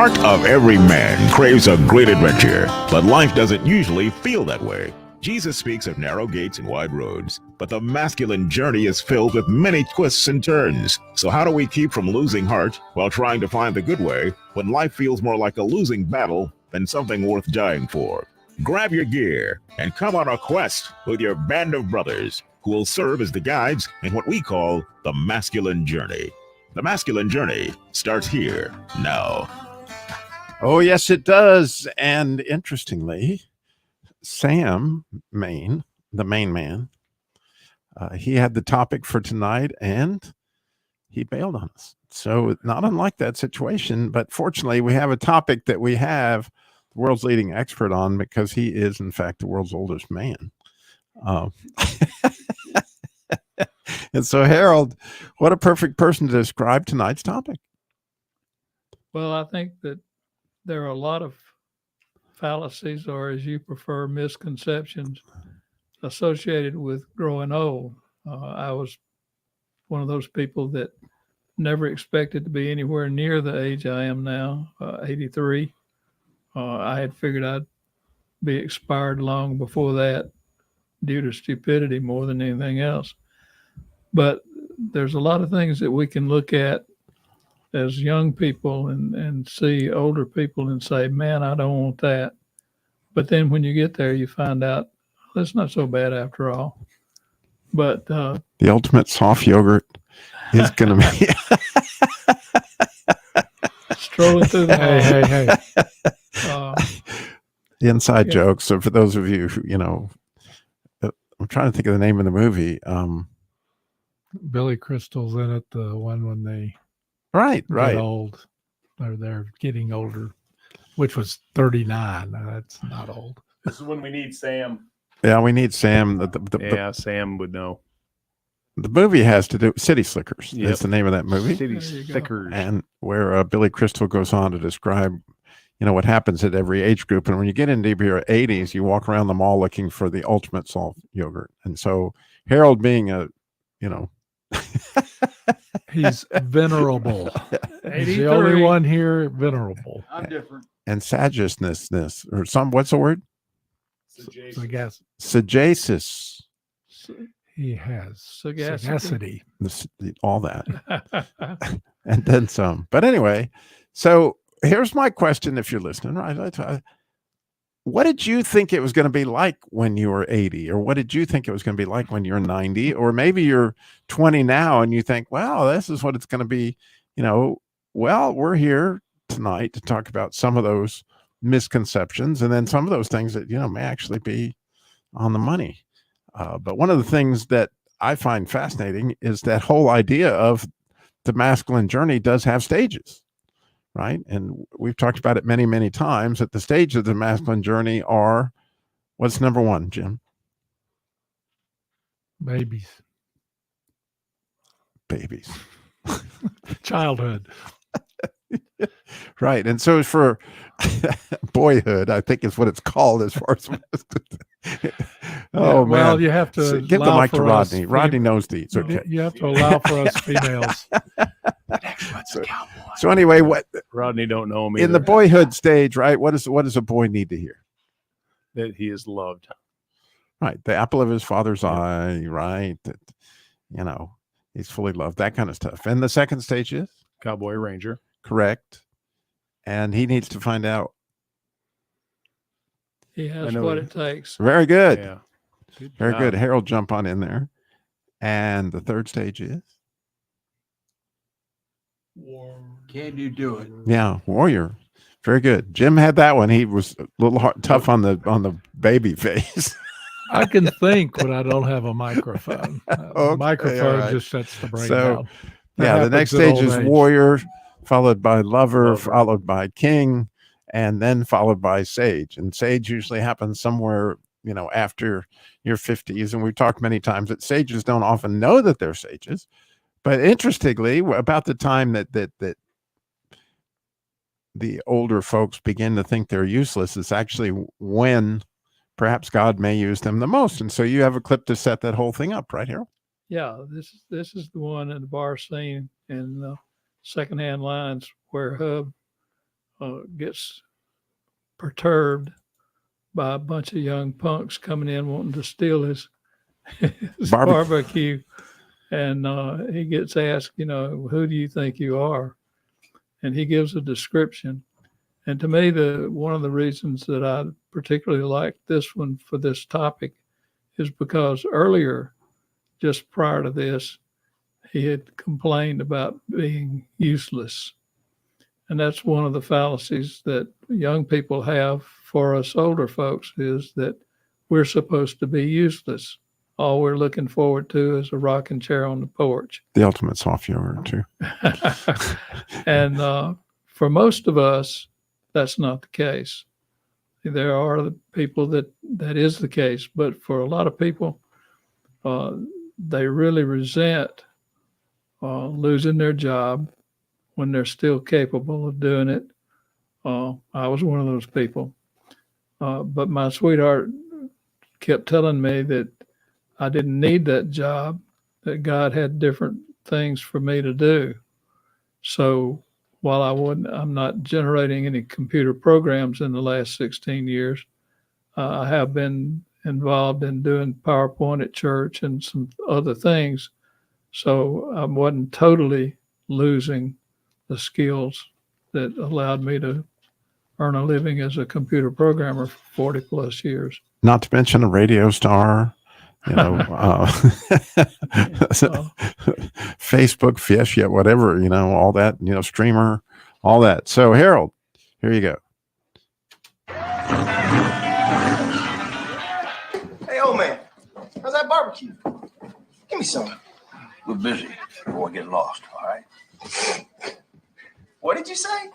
heart of every man craves a great adventure, but life doesn't usually feel that way. Jesus speaks of narrow gates and wide roads, but the masculine journey is filled with many twists and turns. So how do we keep from losing heart while trying to find the good way when life feels more like a losing battle than something worth dying for? Grab your gear and come on a quest with your band of brothers who will serve as the guides in what we call the masculine journey. The masculine journey starts here now. Oh, yes, it does. And interestingly, Sam Main, the main man, he had the topic for tonight and he bailed on us. So not unlike that situation, but fortunately we have a topic that we have the world's leading expert on because he is, in fact, the world's oldest man. And so, Harold, what a perfect person to describe tonight's topic. Well, I think that there are a lot of fallacies, or as you prefer, misconceptions associated with growing old. I was one of those people that never expected to be anywhere near the age I am now, 83. I had figured I'd be expired long before that due to stupidity more than anything else. But there's a lot of things that we can look at as young people and see older people and say, man, I don't want that. But then when you get there, you find out that's not so bad after all. But the ultimate soft yogurt is going to be strolling through the Hey. The inside Yeah. joke. So for those of you who, I'm trying to think of the name of the movie. Billy Crystal's in it, the one when they Right. get old, or they're getting older, which was 39. Now, that's not old. This is when we need Sam. Yeah, we need Sam. Sam would know. The movie has to do City Slickers. Yep. That's the name of that movie. City There you go. Stickers. And where Billy Crystal goes on to describe, what happens at every age group. And when you get into your 80s, you walk around the mall looking for the ultimate soft yogurt. And so Harold being He's venerable. He's the 83. only one here venerable. I'm different. and sagaciousness or what's the word? So I guess Sagacious. he has Sagacity. sagacity. All that. And then some. But anyway, so here's my question if you're listening, right? What did you think it was going to be like when you were 80? Or what did you think it was going to be like when you're 90? Or maybe you're 20 now and you think, well, this is what it's going to be. Well, we're here tonight to talk about some of those misconceptions and then some of those things that, may actually be on the money. But one of the things that I find fascinating is that whole idea of the masculine journey does have stages. Right. And we've talked about it many, many times that the stages of the masculine journey are, what's number one, Jim? Babies. Babies. Childhood. Right. And so for boyhood, I think is what it's called as far as. Well, man. you have to Give the allow mic to for us Rodney. Rodney knows these. Okay. You have to allow for us females. So anyway, what Rodney don't know him in the boyhood stage, right? What does a boy need to hear? that he is loved. Right. The apple of his father's eye, right? That, he's fully loved, that kind of stuff. And the second stage is? Cowboy Ranger. Correct. And he needs to find out. He I has know what he- it takes. Very good. Yeah. Very job. good. Harold, jump on in there. And the third stage is? Can you do it? Yeah, warrior. Very good. Jim had that one. He was a little tough on the baby face. I can think when I don't have a microphone. Okay, Microphone all right. just shuts the brain So, down. That Yeah, the happens next at stage old is age. warrior, followed by lover, Lover. followed by king, and then followed by sage. And sage usually happens somewhere, after your 50s. And we've talked many times that sages don't often know that they're sages. But interestingly, about the time that the older folks begin to think they're useless, is actually when perhaps God may use them the most. And so you have a clip to set that whole thing up right here. Yeah, this is the one in the bar scene in secondhand lines where Hub gets perturbed by a bunch of young punks coming in wanting to steal his barbecue. And he gets asked, who do you think you are? And he gives a description. And to me, one of the reasons that I particularly like this one for this topic is because earlier, just prior to this, he had complained about being useless. And that's one of the fallacies that young people have for us older folks, is that we're supposed to be useless. All we're looking forward to is a rocking chair on the porch. The ultimate soft yogurt too. And for most of us, that's not the case. There are the people that is the case, but for a lot of people, they really resent losing their job when they're still capable of doing it. I was one of those people. But my sweetheart kept telling me that I didn't need that job, that God had different things for me to do. So while I'm not generating any computer programs in the last 16 years, I have been involved in doing PowerPoint at church and some other things. So I wasn't totally losing the skills that allowed me to earn a living as a computer programmer for 40 plus years. Not to mention a radio star, Facebook, fish, yeah, whatever, all that, streamer, all that. So Harold, here you go. Hey, old man, how's that barbecue? Give me some. We're busy before we get lost, all right? What did you say?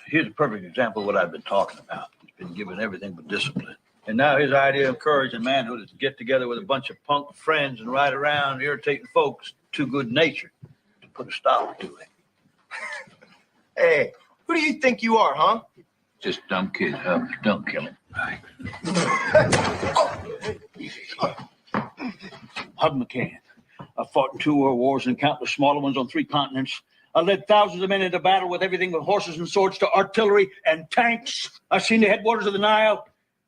Here's a perfect example of what I've been talking about. He's been given everything but discipline. And now his idea of courage and manhood is to get together with a bunch of punk friends and ride around irritating folks too good natured to put a stop to it. Hey, who do you think you are, huh? Just a dumb kid, don't kill him. Right. Hug McCann. I fought in 2 world wars and countless smaller ones on 3 continents. I led thousands of men into battle with everything from horses and swords to artillery and tanks. I've seen the headwaters of the Nile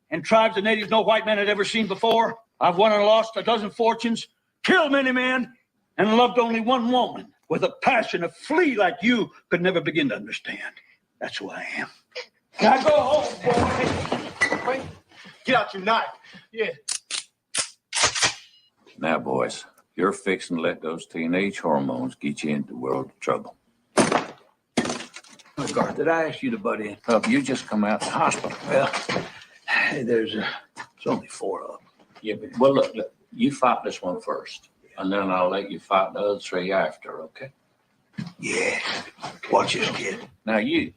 and tribes of natives no white man had ever seen before. I've won and lost a dozen fortunes, killed many men, and loved only one woman with a passion, a flea like you could never begin to understand. That's who I am. Now go home, boy. Wait, get out your knife. Yeah. Now, boys, you're fixing to let those teenage hormones get you into world trouble. Garth, did I ask you to butt in? You just come out of the hospital. Well, there's only 4 of them. Yeah, but, well, look, you fight this one first, and then I'll let you fight the other 3 after, okay? Yeah. Watch this, kid. Now, you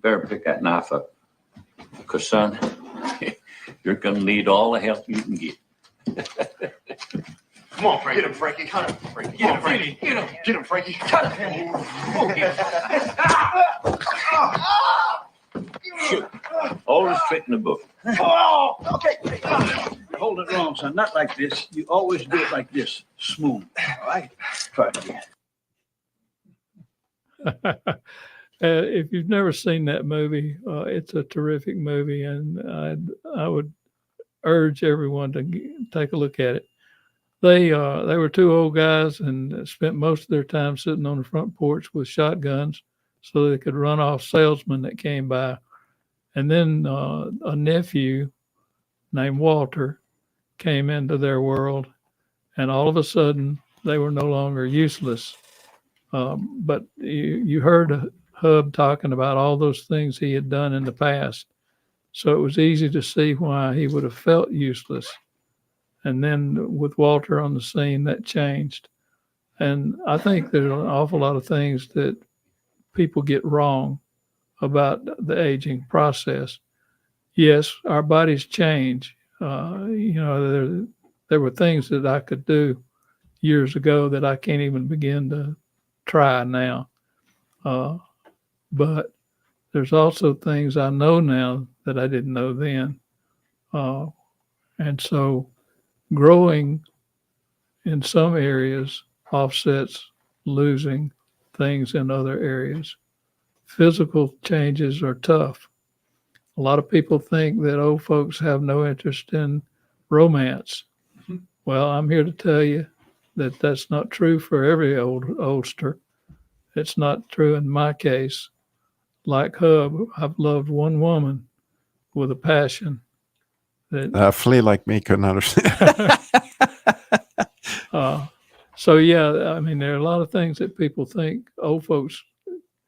better pick that knife up, because, son, you're going to need all the help you can get. Come on, Frankie. Get him, Frankie. Cut him, Frankie. Get him, Frankie. Get him, Frankie. Cut him. Shoot. All is fit in the book. Oh, okay. Hold it wrong, son. Not like this. You always do it like this. Smooth. All right? Try it again. If you've never seen that movie, it's a terrific movie, and I would urge everyone to take a look at it. They were 2 old guys and spent most of their time sitting on the front porch with shotguns so they could run off salesmen that came by. And then a nephew named Walter came into their world, and all of a sudden they were no longer useless. But you heard Hub talking about all those things he had done in the past. So it was easy to see why he would have felt useless. And then with Walter on the scene, that changed. And I think there's an awful lot of things that people get wrong about the aging process. Yes, our bodies change. There were things that I could do years ago that I can't even begin to try now. But there's also things I know now that I didn't know then. And so growing in some areas offsets losing things in other areas. physical changes are tough. A lot of people think that old folks have no interest in romance. Well, I'm here to tell you that that's not true for every oldster. It's not true in my case. Like Hub, I've loved one woman with a passion that A flea like me couldn't understand. so yeah, I mean, there are a lot of things that people think old folks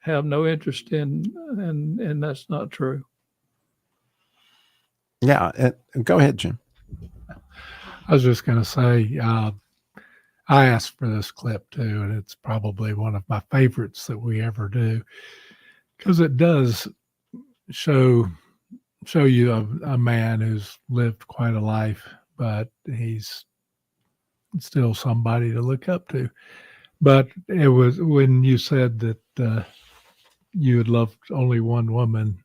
have no interest in, and that's not true. Yeah. Go ahead, Jim. I was just going to say, I asked for this clip too, and it's probably one of my favorites that we ever do, because it does show you a man who's lived quite a life, but he's still somebody to look up to. But it was when you said that you had loved only one woman,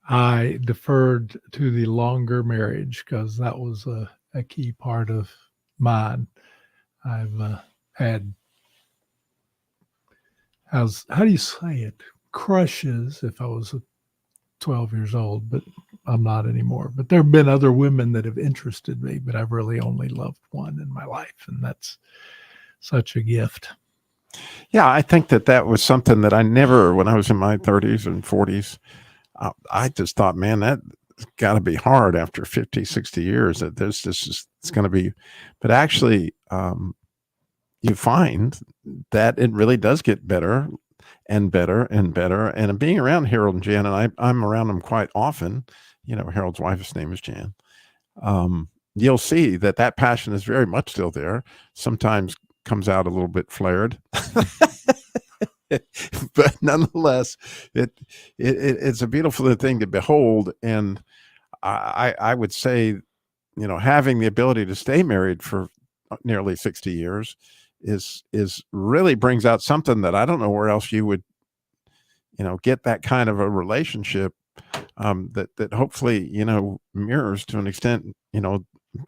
I deferred to the longer marriage because that was a key part of mine. I've had, how do you say it? Crushes if I was 12 years old, but I'm not anymore. But there have been other women that have interested me, but I've really only loved one in my life. And that's such a gift. Yeah, I think that was something that I never, when I was in my 30s and 40s, I just thought, man, that's got to be hard after 50, 60 years that it's going to be, but actually you find that it really does get better and better and better. And being around Harold and Jan, and I'm around them quite often, Harold's wife's name is Jan. You'll see that passion is very much still there. Sometimes comes out a little bit flared. But nonetheless, it's a beautiful thing to behold. And I would say, having the ability to stay married for nearly 60 years is really brings out something that I don't know where else you would, get that kind of a relationship that hopefully, mirrors to an extent,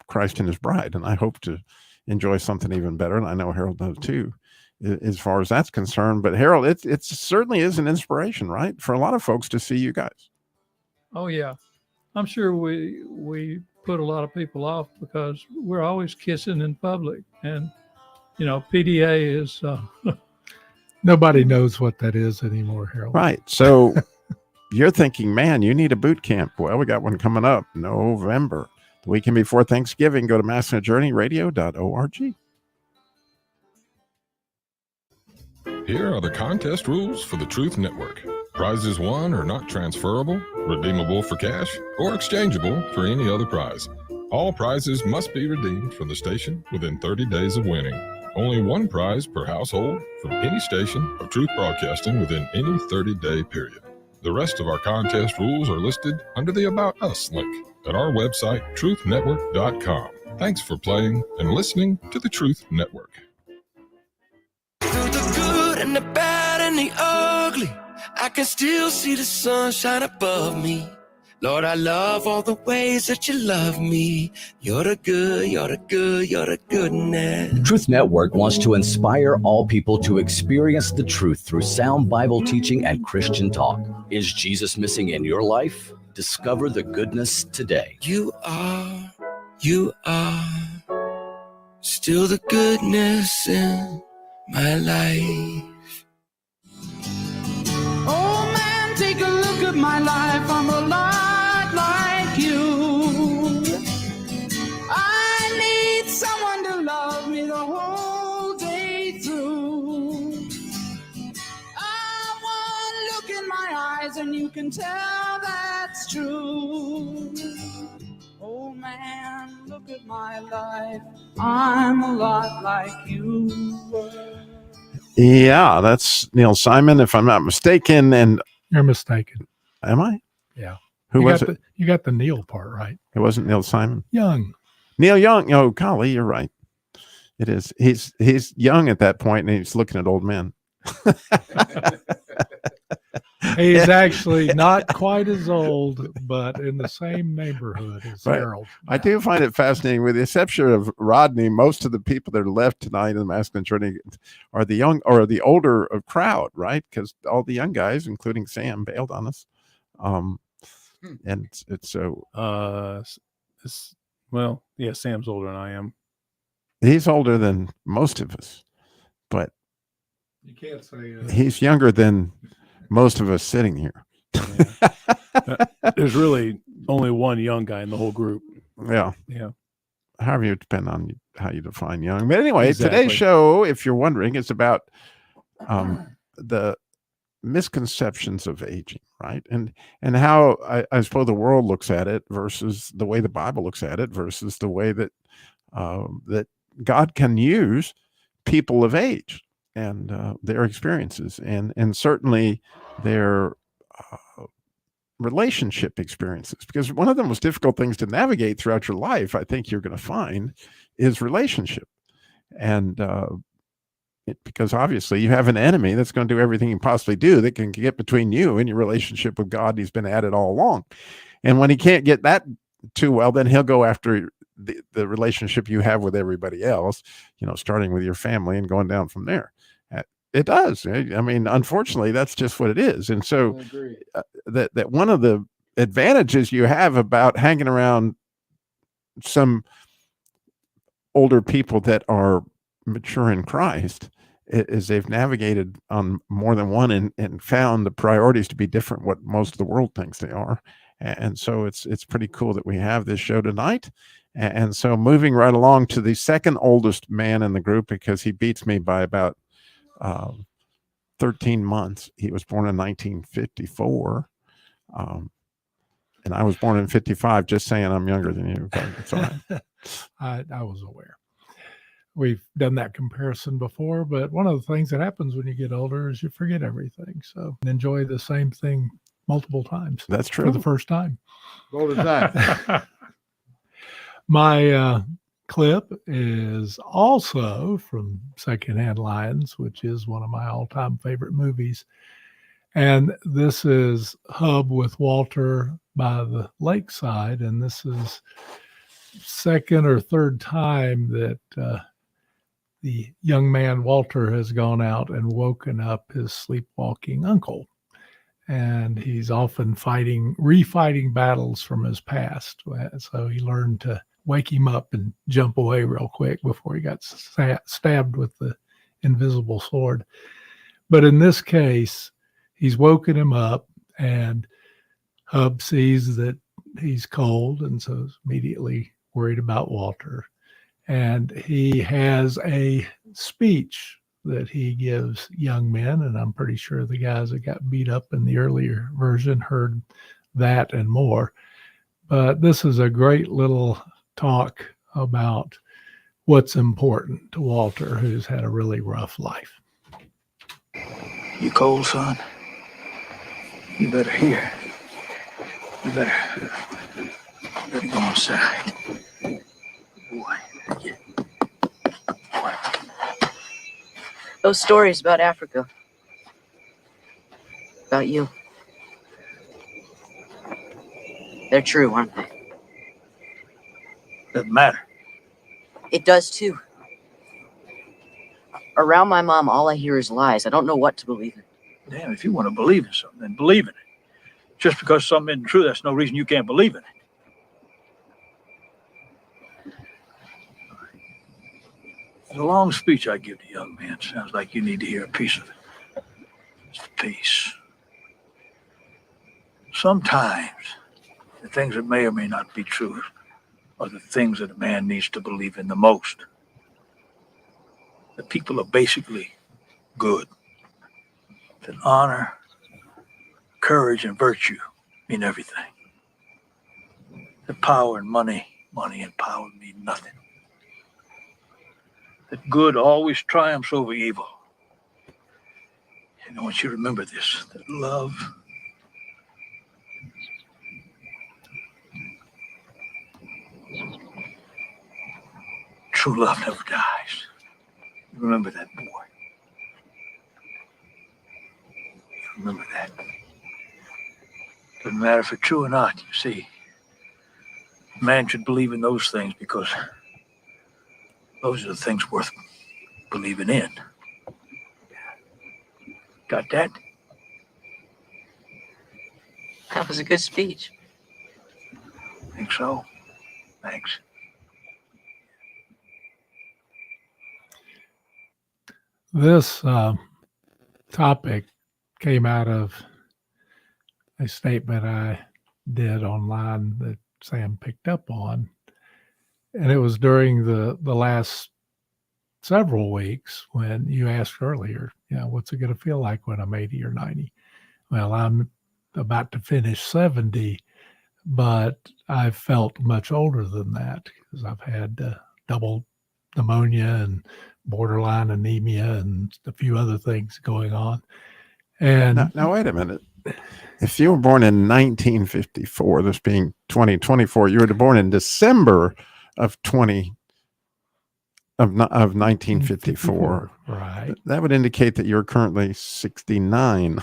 Christ and his bride. And I hope to enjoy something even better. And I know Harold does too, as far as that's concerned. But Harold, it certainly is an inspiration, right, for a lot of folks to see you guys. Oh yeah, I'm sure we put a lot of people off because we're always kissing in public, and PDA is Nobody knows what that is anymore, Harold. Right. So you're thinking, man, you need a boot camp. Well, we got one coming up November, the weekend before Thanksgiving. Go to masculinejourneyradio.org. Here are the contest rules for the Truth Network. Prizes won are not transferable, redeemable for cash, or exchangeable for any other prize. All prizes must be redeemed from the station within 30 days of winning. Only one prize per household from any station of Truth Broadcasting within any 30-day period. The rest of our contest rules are listed under the About Us link at our website, truthnetwork.com. Thanks for playing and listening to the Truth Network. Through the good and the bad and the ugly, I can still see the sunshine above me. Lord, I love all the ways that you love me. You're the good, you're the good, you're the goodness. Truth Network wants to inspire all people to experience the truth through sound Bible teaching and Christian talk. Is Jesus missing in your life? Discover the goodness today. You are still the goodness in my life. Oh man, take a look at my life. I'm a lot like you. I need someone to love me the whole day through. I want to look in my eyes and you can tell that's true. Oh man, look at my life. I'm a lot like you were. Yeah, that's Neil Simon, if I'm not mistaken. And You're mistaken. am I? Yeah. Who was it? You got the Neil part right. It wasn't Neil Simon. Young. Neil Young. Oh, golly, you're right. It is. He's young at that point, and he's looking at old men. He's actually not quite as old, but in the same neighborhood as Right. Harold. I do find it fascinating, with the exception of Rodney, most of the people that are left tonight in the masculine journey are the young or the older crowd, right? Because all the young guys, including Sam, bailed on us. And it's so Well, yeah, Sam's older than I am. he's older than most of us, but You can't say he's younger than most of us sitting here. There's really only one young guy in the whole group. Yeah. Yeah. However you depend on how you define young. But anyway, Exactly. today's show, if you're wondering, is about the misconceptions of aging, right? And how I suppose the world looks at it versus the way the Bible looks at it versus the way that that God can use people of age and their experiences and certainly their relationship experiences, because one of the most difficult things to navigate throughout your life, I think you're going to find, is relationship. And because obviously you have an enemy that's going to do everything he can possibly do that can get between you and your relationship with God. He's been at it all along. And when he can't get that too well, then he'll go after the relationship you have with everybody else, starting with your family and going down from there. It does. I mean, unfortunately, that's just what it is. And so that one of the advantages you have about hanging around some older people that are mature in Christ is they've navigated on more than one and found the priorities to be different what most of the world thinks they are. And so it's pretty cool that we have this show tonight. And so moving right along to the second oldest man in the group, because he beats me by about 13 months. He was born in 1954. And I was born in 55, just saying I'm younger than you. But it's all right. I was aware. We've done that comparison before, but one of the things that happens when you get older is you forget everything. So enjoy the same thing multiple times. That's true. For the first time. What was that? My clip is also from Secondhand Lions, which is one of my all-time favorite movies. And this is Hub with Walter by the lakeside. And this is second or third time that the young man Walter has gone out and woken up his sleepwalking uncle. And he's often refighting battles from his past. So he learned to wake him up and jump away real quick before he got stabbed with the invisible sword. But in this case, he's woken him up, and Hub sees that he's cold, and so is immediately worried about Walter. And he has a speech that he gives young men, and I'm pretty sure the guys that got beat up in the earlier version heard that and more. But this is a great little talk about what's important to Walter, who's had a really rough life. You cold, son? You better hear. You better go inside. Boy. Those stories about Africa. About you. They're true, aren't they? Doesn't matter. It does too. Around my mom, all I hear is lies. I don't know what to believe in. Damn, if you want to believe in something, then believe in it. Just because something isn't true, that's no reason you can't believe in it. It's a long speech I give to young men. Sounds like you need to hear a piece of it. Just a piece. Sometimes the things that may or may not be true are the things that a man needs to believe in the most. That people are basically good. That honor, courage, and virtue mean everything. That power and money and power mean nothing. That good always triumphs over evil. And I want you to remember this, that love true love never dies. Remember that, boy. Remember that. Doesn't matter if it's true or not, you see. Man should believe in those things because those are the things worth believing in. Got that? That was a good speech. Think so? Thanks. This topic came out of a statement I did online that Sam picked up on. And it was during the last several weeks when you asked earlier, what's it going to feel like when I'm 80 or 90? Well, I'm about to finish 70, but I've felt much older than that because I've had double pneumonia and borderline anemia and a few other things going on. And now wait a minute. If you were born in 1954, this being 2024, you were born in December of 1954. Right. That would indicate that you're currently 69.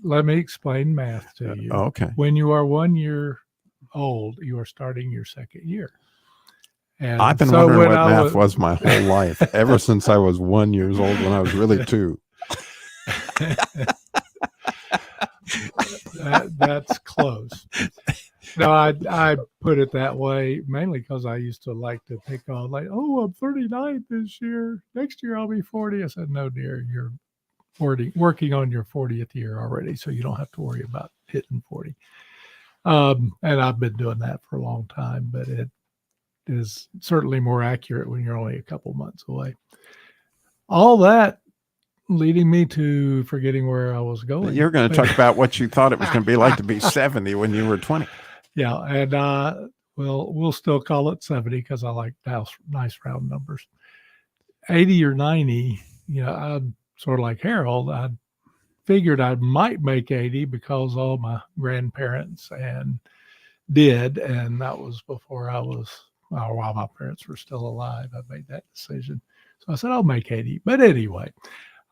Let me explain math to you. Okay. When you are 1 year old, you are starting your second year. And I've been wondering what math was my whole life, ever since I was 1 year old when I was really 2. That's close. No, I put it that way mainly because I used to like to pick on, like, oh, I'm 39 this year. Next year I'll be 40. I said, no, dear, you're working on your 40th year already, so you don't have to worry about hitting 40. And I've been doing that for a long time, but it is certainly more accurate when you're only a couple months away. All that leading me to forgetting where I was going. You're going to talk about what you thought it was going to be like to be 70 when you were 20. Yeah, and we'll still call it 70 because I like nice round numbers. 80 or 90, I'm sort of like Harold. I figured I might make 80 because all my grandparents did, and that was before while my parents were still alive. I made that decision. So I said, I'll make 80. But anyway,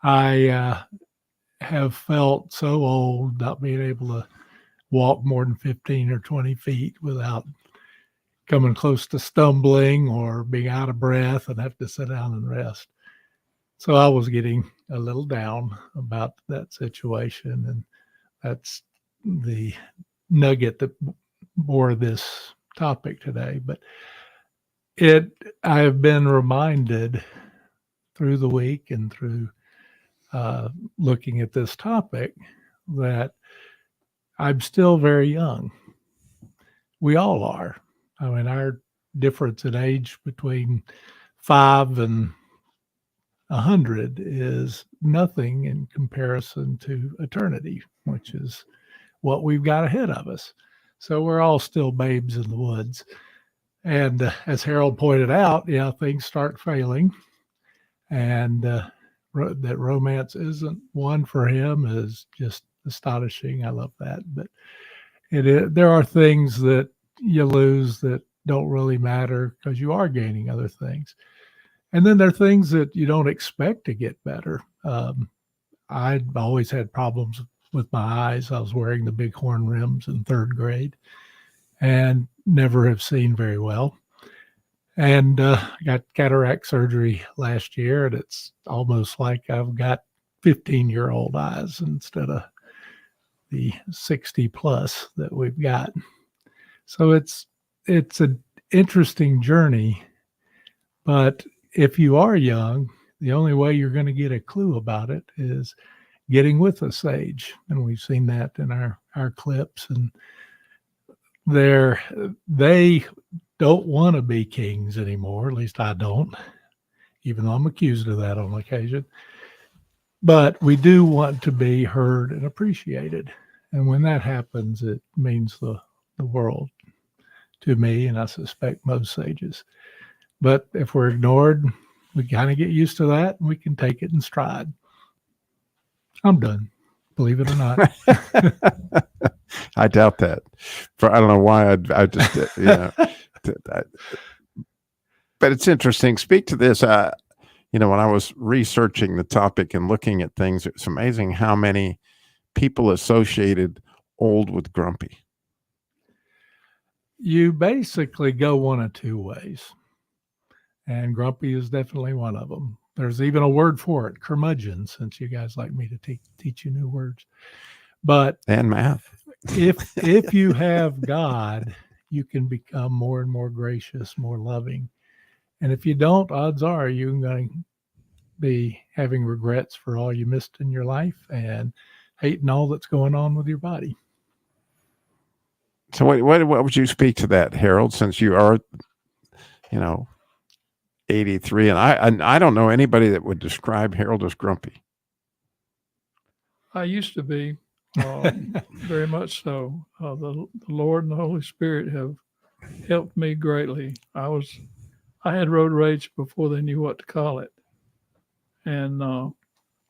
I have felt so old not being able to walk more than 15 or 20 feet without coming close to stumbling or being out of breath and have to sit down and rest. So I was getting a little down about that situation. And that's the nugget that bore this topic today. But I have been reminded through the week and through looking at this topic that I'm still very young. We all are. I mean, our difference in age between 5 and 100 is nothing in comparison to eternity, which is what we've got ahead of us. So we're all still babes in the woods. And as Harold pointed out, things start failing. And that romance isn't one for him is just astonishing. I love that. But there are things that you lose that don't really matter because you are gaining other things. And then there are things that you don't expect to get better. I'd always had problems with my eyes. I was wearing the bighorn rims in 3rd grade and never have seen very well. And I got cataract surgery last year, and it's almost like I've got 15-year-old eyes instead of the 60 plus that we've got. So it's an interesting journey, but if you are young, the only way you're going to get a clue about it is getting with a sage. And we've seen that in our clips, and they don't want to be kings anymore. At least I don't, even though I'm accused of that on occasion. But we do want to be heard and appreciated. And when that happens, it means the world to me, and I suspect most sages. But if we're ignored, we kind of get used to that, and we can take it in stride. I'm done, believe it or not. I doubt that. I don't know why I just, but it's interesting. Speak to this. When I was researching the topic and looking at things, it's amazing how many people associated old with grumpy? You basically go one of two ways. And grumpy is definitely one of them. There's even a word for it, curmudgeon, since you guys like me to teach you new words. But and math. if you have God, you can become more and more gracious, more loving. And if you don't, odds are you're going to be having regrets for all you missed in your life and hating all that's going on with your body. So what would you speak to that, Harold, since you are, 83, and I don't know anybody that would describe Harold as grumpy. I used to be very much so. The Lord and the Holy Spirit have helped me greatly. I had road rage before they knew what to call it, and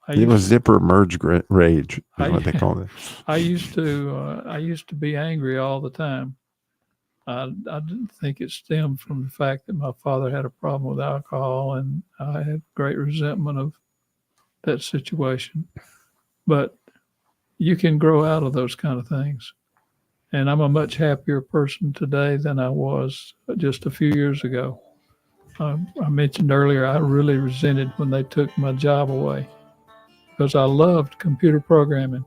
It was zipper merge rage, is what they called it. I used to be angry all the time. I didn't think it stemmed from the fact that my father had a problem with alcohol, and I had great resentment of that situation. But you can grow out of those kind of things. And I'm a much happier person today than I was just a few years ago. I mentioned earlier, I really resented when they took my job away because I loved computer programming.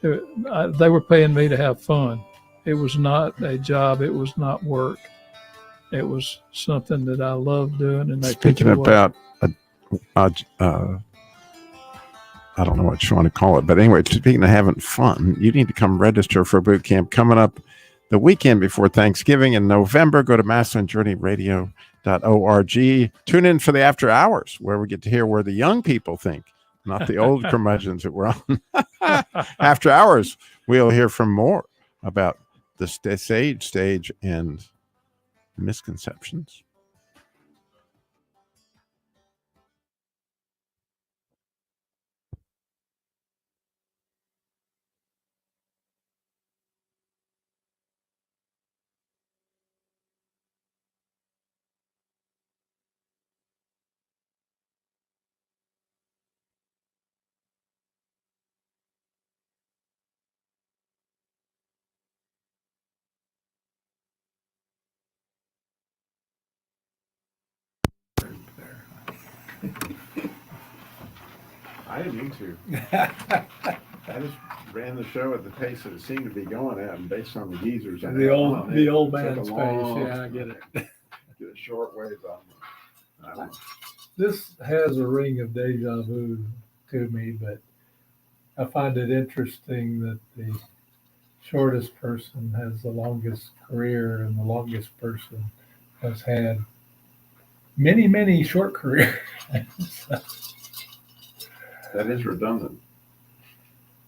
They were paying me to have fun. It was not a job. It was not work. It was something that I loved doing. And they Speaking took it away. about, I don't know what you want to call it, but anyway, speaking of having fun, you need to come register for boot camp coming up the weekend before Thanksgiving in November. Go to masculinejourneyradio.org. Tune in for the after hours, where we get to hear where the young people think, not the old curmudgeons that were on. After hours, we'll hear from more about the stage and misconceptions. I didn't mean to. I just ran the show at the pace that it seemed to be going at, and based on the geezers. The old man's pace. Yeah, I get it. Get a short wave on. I don't know. This has a ring of deja vu to me, but I find it interesting that the shortest person has the longest career and the longest person has had many, many short careers. That is redundant.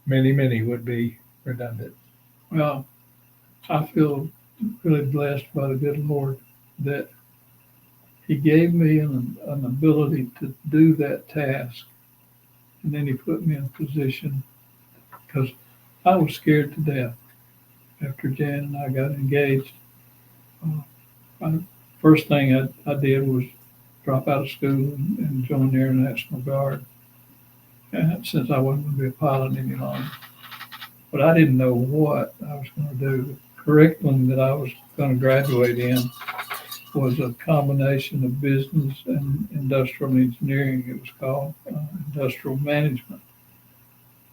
Many would be redundant. Well, I feel really blessed by the good Lord that He gave me an ability to do that task. And then He put me in a position, because I was scared to death after Jan and I got engaged. First thing I did was drop out of school and join the Air National Guard, since I wasn't going to be a pilot any longer. But I didn't know what I was going to do. The curriculum that I was going to graduate in was a combination of business and industrial engineering. It was called industrial management.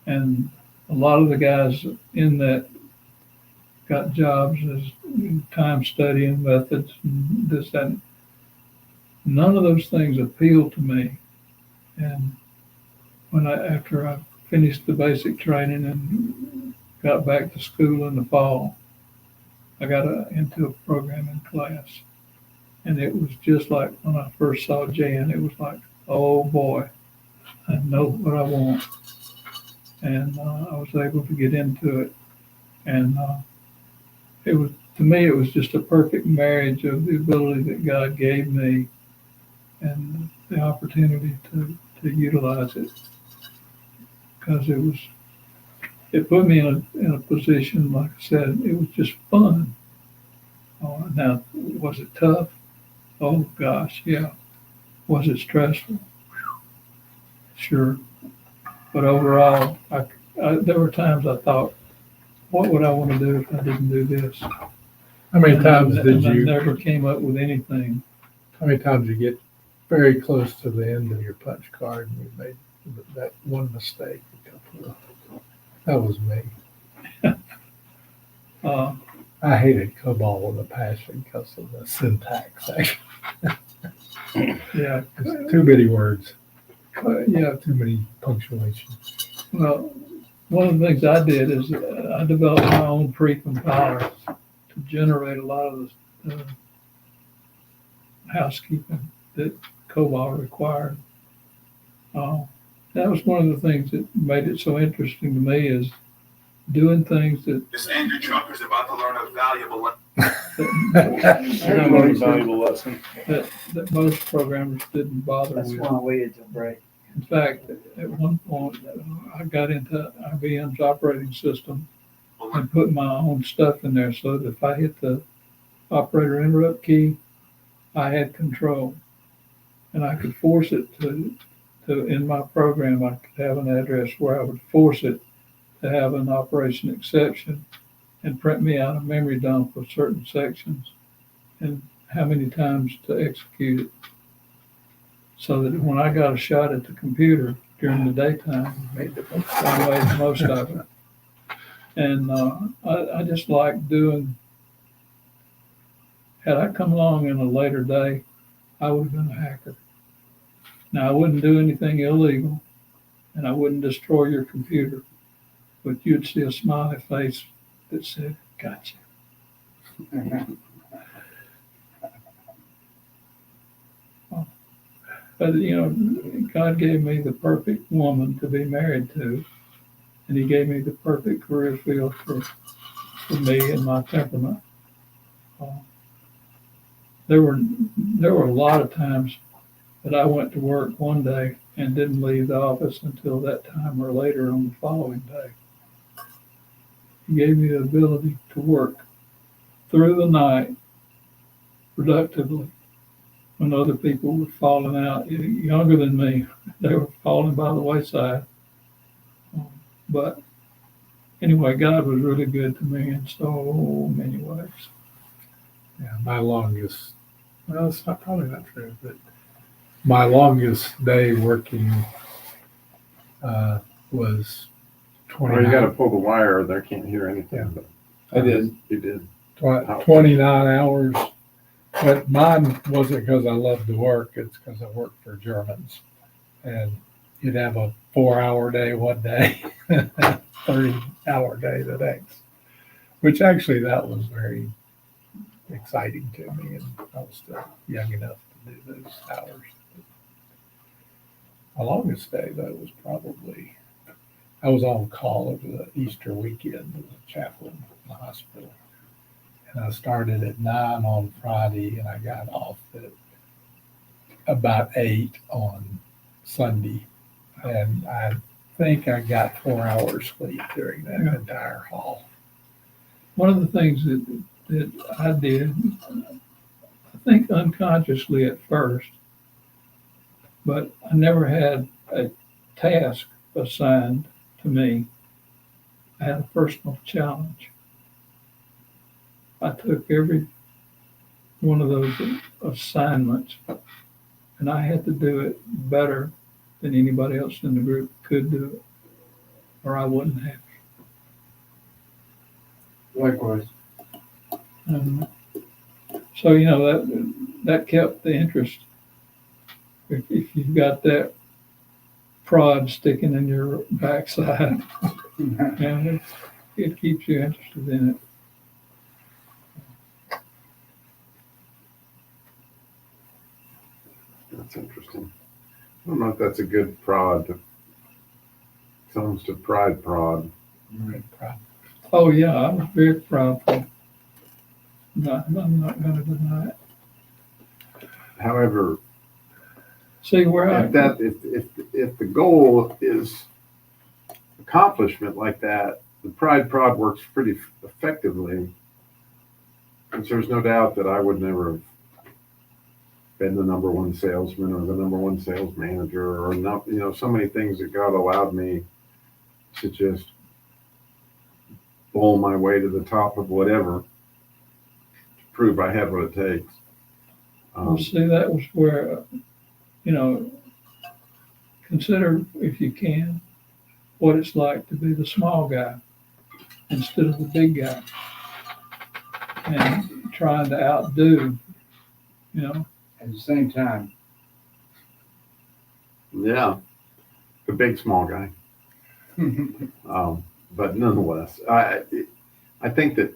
And a lot of the guys in that got jobs as time studying methods and this, that. None of those things appealed to me. And after I finished the basic training and got back to school in the fall, I got into a programming class. And it was just like when I first saw Jan, it was like, oh boy, I know what I want. And I was able to get into it. And to me, it was just a perfect marriage of the ability that God gave me and the opportunity to utilize it. Because it put me in a position, like I said, it was just fun. Now, was it tough? Oh gosh, yeah. Was it stressful? Sure. But overall, there were times I thought, what would I want to do if I didn't do this? How many And times I- did and I you, never came up with anything. how many times did you get very close to the end of your punch card and you made that one mistake? That was me. Uh, I hated COBOL with a passion because of the syntax. yeah, It's too many words, yeah. too many punctuation. Well, one of the things I did is I developed my own pre-compiler to generate a lot of the housekeeping that COBOL required. That was one of the things that made it so interesting to me is doing things that This angry trucker's about to learn a valuable lesson. You're gonna learn a valuable lesson. that most programmers didn't bother That's with. why I waited till break. In fact, at one point, I got into IBM's operating system and put my own stuff in there so that if I hit the operator interrupt key, I had control. And I could force it to in my program, I could have an address where I would force it to have an operation exception and print me out a memory dump of certain sections and how many times to execute it. So that when I got a shot at the computer during the daytime, I made the most of it. And I just like doing, had I come along in a later day, I would have been a hacker. Now, I wouldn't do anything illegal, and I wouldn't destroy your computer, but you'd see a smiley face that said, gotcha. But, you know, God gave me the perfect woman to be married to, and he gave me the perfect career field for me and my temperament. There were a lot of times that I went to work one day and didn't leave the office until that time or later on the following day. He gave me the ability to work through the night productively when other people were falling out, younger than me. They were falling by the wayside. But anyway, God was really good to me in so many ways. Yeah, my longest, well, it's not probably not true, but my longest day working was 29. Well, you got to pull the wire, or they can't hear anything. Yeah. But I did. You did. 29 hours. But mine wasn't because I loved to work. It's because I worked for Germans. And you'd have a 4-hour day one day, 30-hour day the next. Which actually that was very exciting to me. And I was still young enough to do those hours. My longest day, though, was probably, I was on call over the Easter weekend as a chaplain in the hospital. And I started at 9 on Friday, and I got off at about 8 on Sunday. And I think I got 4 hours sleep during that entire haul. One of the things that I did, I think unconsciously at first, but I never had a task assigned to me. I had a personal challenge. I took every one of those assignments and I had to do it better than anybody else in the group could do it, or I wouldn't have. Likewise. So, you know, that kept the interest. If you've got that prod sticking in your backside, and it keeps you interested in it. That's interesting. I don't know if that's a good prod. It comes to pride prod. Oh yeah, I was very proud. I'm not going to deny it. However, see where if the goal is accomplishment like that, the pride prod works pretty effectively. And there's no doubt that I would never have been the number one salesman or the number one sales manager or not, so many things that God allowed me to just bull my way to the top of whatever to prove I have what it takes. Well, see, that was where, consider, if you can, what it's like to be the small guy instead of the big guy, and trying to outdo, At the same time, Yeah, the big small guy. But nonetheless, I think that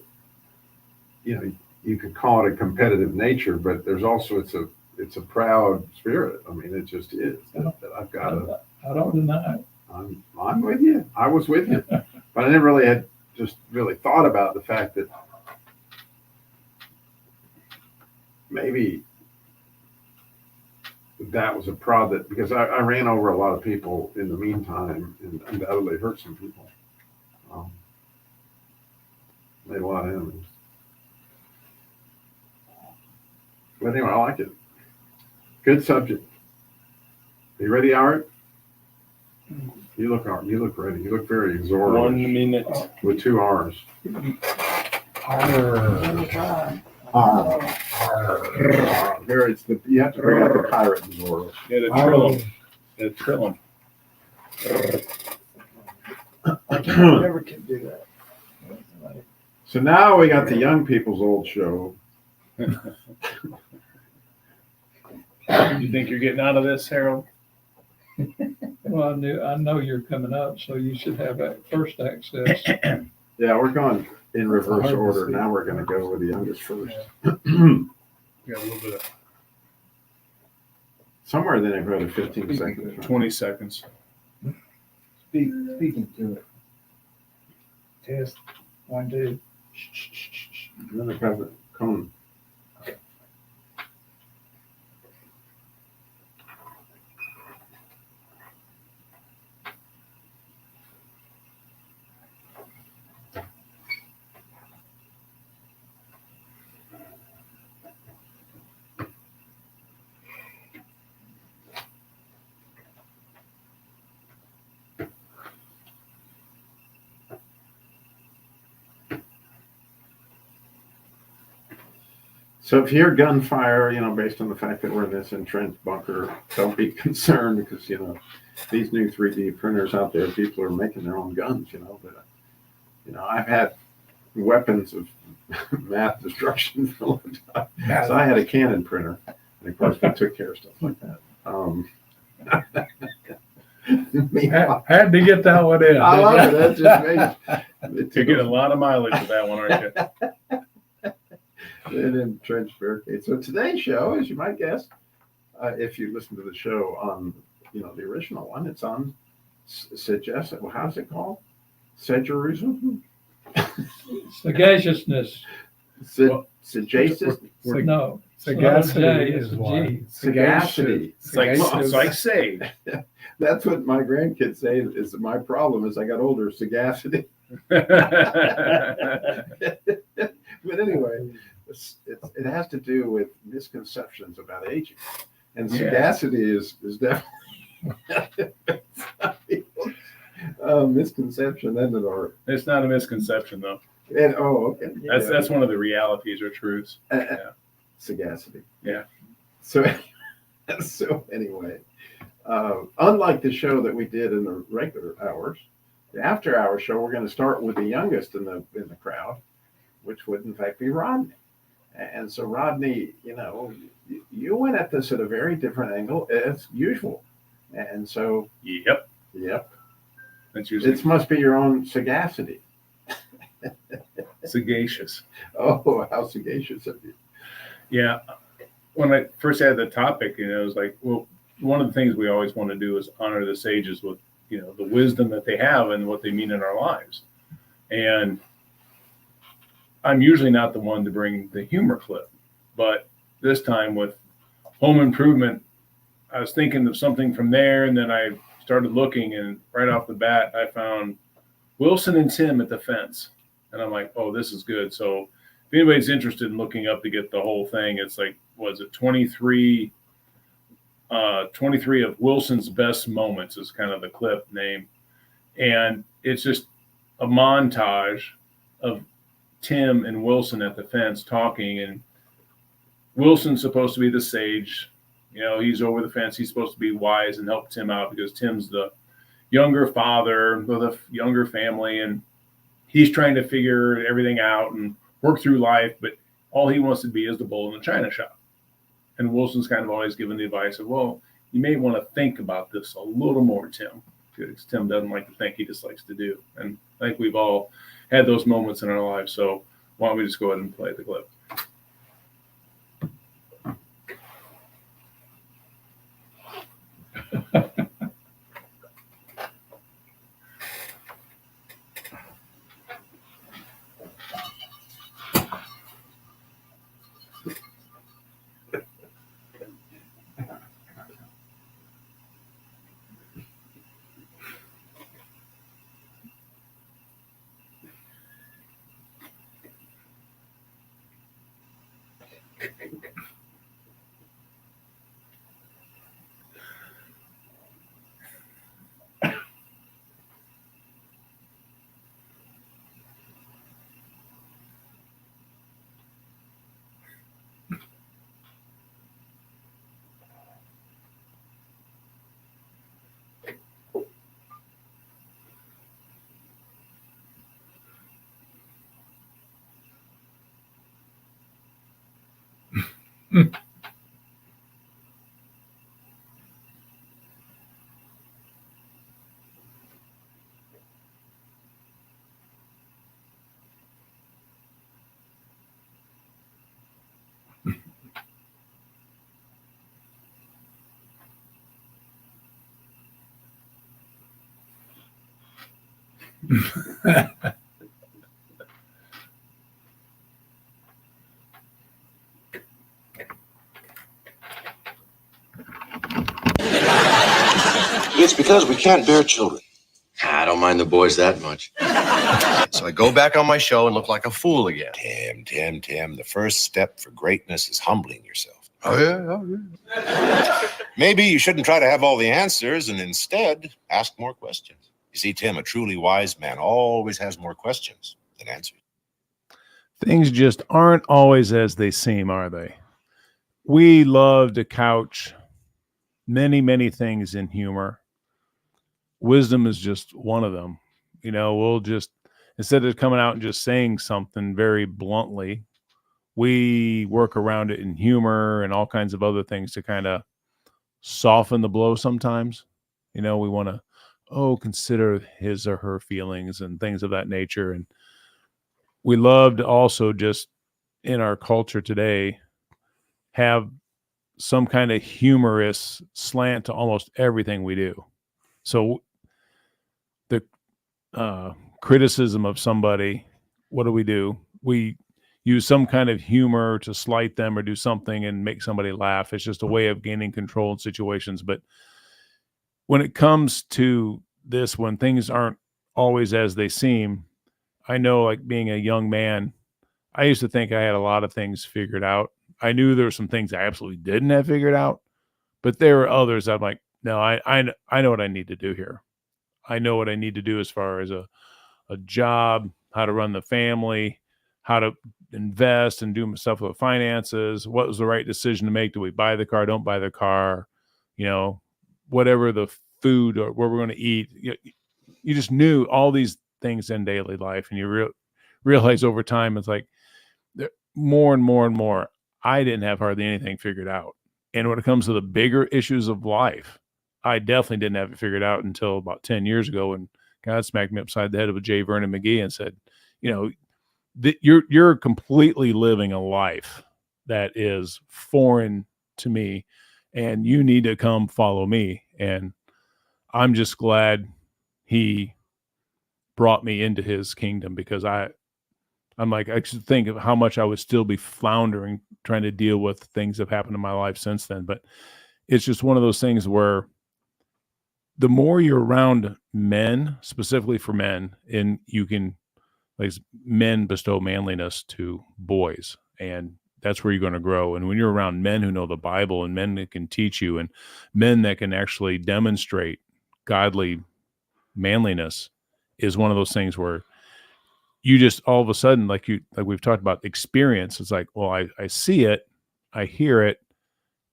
you could call it a competitive nature, but there's also it's a proud spirit. I mean, it just is that I've got to. I don't deny it. I'm with you. I was with you, but I never really had just really thought about the fact that maybe that was a prod that, because I ran over a lot of people in the meantime and undoubtedly hurt some people. Made a lot of enemies. But anyway, I like it. Good subject. Are you ready, Art? You look ready. You look very exorbitant. 1 minute. With 2 R's. There, you have to bring up the pirate in Zorro. Yeah, the Trillum. The Trillum. I never can do that. So now we got the young people's old show. You think you're getting out of this, Harold? Well, I know you're coming up, so you should have first access. Yeah, we're going in reverse order. Now we're going to go with the youngest first. Got a little bit of Somewhere in the neighborhood of 15 seconds. 20 seconds. Speaking to it. Test 1, 2. Then the cover cone. So if you hear gunfire, based on the fact that we're in this entrenched bunker, don't be concerned because, these new 3D printers out there, people are making their own guns, but, I've had weapons of mass destruction for a long time. So I had a Canon printer, and of course we took care of stuff like that. Had to get that one in. I love it. That just made You're getting a lot of mileage with that one, aren't you? An entrenched barricade. So today's show, as you might guess, if you listen to the show on, the original one, it's on how's it called? Sedgerism? Sagaciousness. Sagacious? No. Sagacity is one. Sagacity. It's like say. That's what my grandkids say is my problem as I got older, sagacity. But anyway, it has to do with misconceptions about aging. And sagacity is definitely misconception, isn't it, Art? It's not a misconception, though. And, okay. That's one of the realities or truths. Sagacity. Yeah. So anyway, unlike the show that we did in the regular hours, the after-hour show, we're going to start with the youngest in the crowd, which would in fact be Rodney. And so Rodney, you went at this at a very different angle as usual. And so Yep. That's usually it must be your own sagacity. Sagacious. Oh, how sagacious of you. Yeah. When I first had the topic, it was like, well, one of the things we always want to do is honor the sages with, the wisdom that they have and what they mean in our lives. And I'm usually not the one to bring the humor clip, but this time with home improvement, I was thinking of something from there, and then I started looking, and right off the bat, I found Wilson and Tim at the fence. And I'm like, oh, this is good. So if anybody's interested in looking up to get the whole thing, it's like, was it 23 of Wilson's best moments is kind of the clip name. And it's just a montage of Tim and Wilson at the fence talking, and Wilson's supposed to be the sage. You know, he's over the fence. He's supposed to be wise and help Tim out because Tim's the younger father with a younger family, and he's trying to figure everything out and work through life, but all he wants to be is the bull in the china shop. And Wilson's kind of always given the advice of, well, you may want to think about this a little more, Tim, because Tim doesn't like to think, he just likes to do. And I think we've all had those moments in our lives. So why don't we just go ahead and play the clip? It's because we can't bear children. I don't mind the boys that much. So I go back on my show and look like a fool again. Tim, the first step for greatness is humbling yourself. Oh, yeah. Maybe you shouldn't try to have all the answers and instead ask more questions. You see, Tim, a truly wise man always has more questions than answers. Things just aren't always as they seem, are they? We love to couch many, many things in humor. Wisdom is just one of them. You know, we'll just, instead of coming out and just saying something very bluntly, we work around it in humor and all kinds of other things to kind of soften the blow sometimes. You know, we want to, consider his or her feelings and things of that nature. And we love to also just, in our culture today, have some kind of humorous slant to almost everything we do. So the criticism of somebody, what do? We use some kind of humor to slight them or do something and make somebody laugh. It's just a way of gaining control in situations. But when it comes to this, when things aren't always as they seem, I know, like being a young man, I used to think I had a lot of things figured out. I knew there were some things I absolutely didn't have figured out, but there were others I'm like, no, I know what I need to do here. I know what I need to do as far as a job, how to run the family, how to invest and do stuff with finances. What was the right decision to make? Do we buy the car? Don't buy the car? You know, whatever the food or what we're going to eat. You just knew all these things in daily life, and you realize over time it's like more and more and more. I didn't have hardly anything figured out. And when it comes to the bigger issues of life, I definitely didn't have it figured out until about 10 years ago when God smacked me upside the head with J. Vernon McGee and said, you know, you're completely living a life that is foreign to me, and you need to come follow me. And I'm just glad he brought me into his kingdom, because I'm like, I should think of how much I would still be floundering trying to deal with things that have happened in my life since then. But it's just one of those things where the more you're around men, specifically for men, and you can, like, men bestow manliness to boys, and that's where you're going to grow. And when you're around men who know the Bible and men that can teach you and men that can actually demonstrate godly manliness, is one of those things where you just all of a sudden, like we've talked about experience, it's like, well, I see it, I hear it,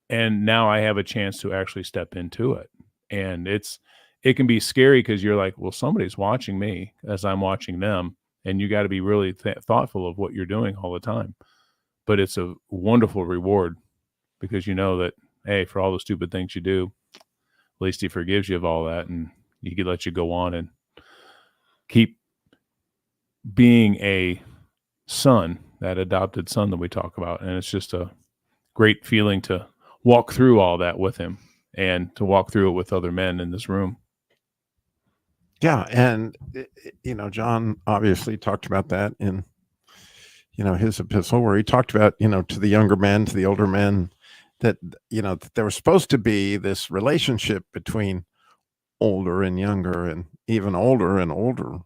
and now I have a chance to actually step into it. And it can be scary because you're like, well, somebody's watching me as I'm watching them, and you got to be really thoughtful of what you're doing all the time. But it's a wonderful reward because you know that, hey, for all the stupid things you do, at least he forgives you of all that, and he can let you go on and keep being a son, that adopted son that we talk about. And it's just a great feeling to walk through all that with him and to walk through it with other men in this room. Yeah. And, John obviously talked about that in, his epistle where he talked about, to the younger men, to the older men, that, that there was supposed to be this relationship between older and younger and even older and older.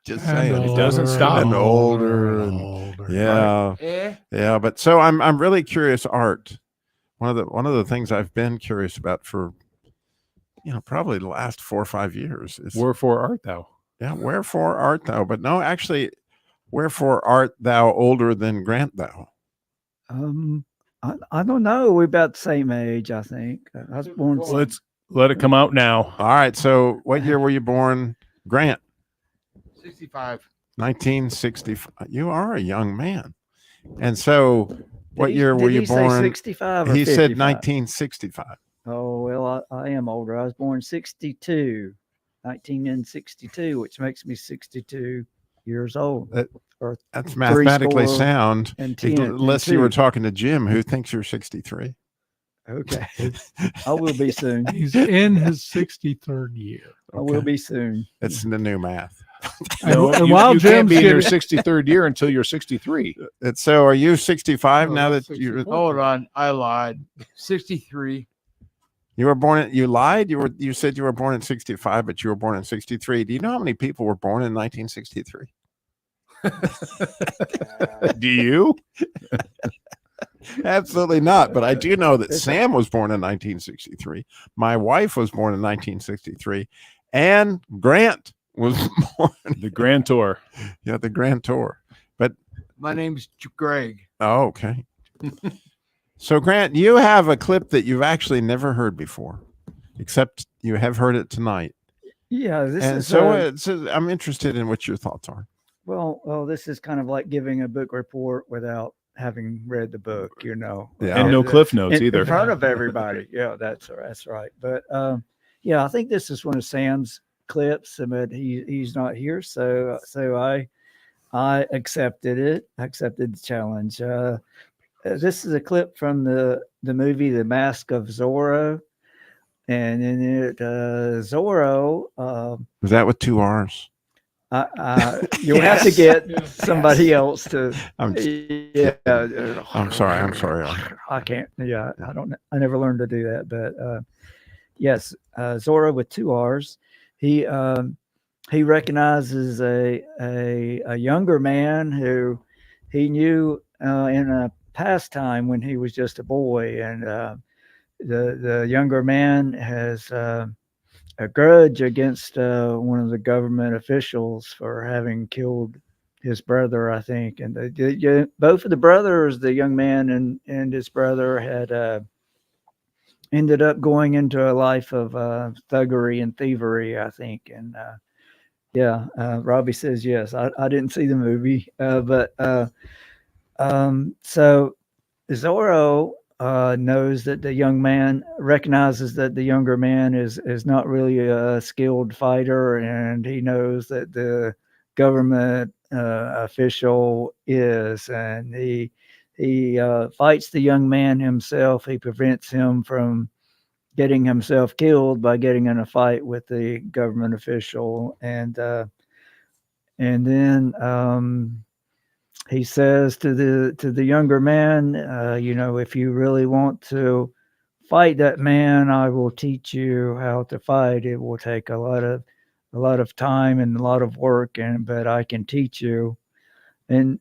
Just saying, it doesn't stop. And older. Yeah. Right. Yeah. But so I'm really curious, Art. One of the things I've been curious about for, probably the last 4 or 5 years is wherefore art thou? Yeah. Wherefore art thou? But no, actually, wherefore art thou older than Grant thou? I don't know. We're about the same age, I think. I was born. Let's let it come out now. All right. So what year were you born, Grant? 65. 1965. You are a young man. And so what year were did you he say born? 65 or He said 55? 1965. Oh, well, I am older. I was born 1962, which makes me 62 years old. That's mathematically sound. And 10, unless and you were 2. talking to Jim, who thinks you're 63. Okay. I will be soon. He's in his 63rd year. I will be soon. It's the new math. No, And you, while you can't Jim's be in your getting- 63rd year until you're 63. So are you 65 No, now that's that you're 64. Hold on. I lied. 63. you were born you lied? You said you were born in 65, but you were born in 63. Do you know how many people were born in 1963? Do you? Absolutely not. But I do know that Sam was born in 1963. My wife was born in 1963. And Grant was born. The Grand Tour. Yeah, the Grand Tour. But My name's Greg. oh, okay. So Grant, you have a clip that you've actually never heard before, except you have heard it tonight. Yeah, this And is so I'm interested in what your thoughts are. well, this is kind of like giving a book report without having read the book, Yeah. And no cliff notes either. in front of everybody. Yeah, that's right. But yeah, I think this is one of Sam's clips, but he's not here, so I accepted it. I accepted the challenge. This is a clip from the movie The Mask of Zorro, and in it, Zorro. Was that with 2 R's? You'll have to get somebody else to. I'm Yeah. I'm sorry. I can't. Yeah, I don't. I never learned to do that, but yes, Zorro with 2 R's. He recognizes a younger man who he knew in a past time when he was just a boy, and the younger man has a grudge against one of the government officials for having killed his brother, I think. And both of the brothers, the young man and his brother, had ended up going into a life of thuggery and thievery, I think. And yeah, Robbie says yes. I didn't see the movie, but so Zorro knows that the young man recognizes that the younger man is not really a skilled fighter, and he knows that the government official is, and he fights the young man himself. He prevents him from getting himself killed by getting in a fight with the government official, and then he says to the younger man, if you really want to fight that man, I will teach you how to fight. It will take a lot of time and a lot of work, but I can teach you. And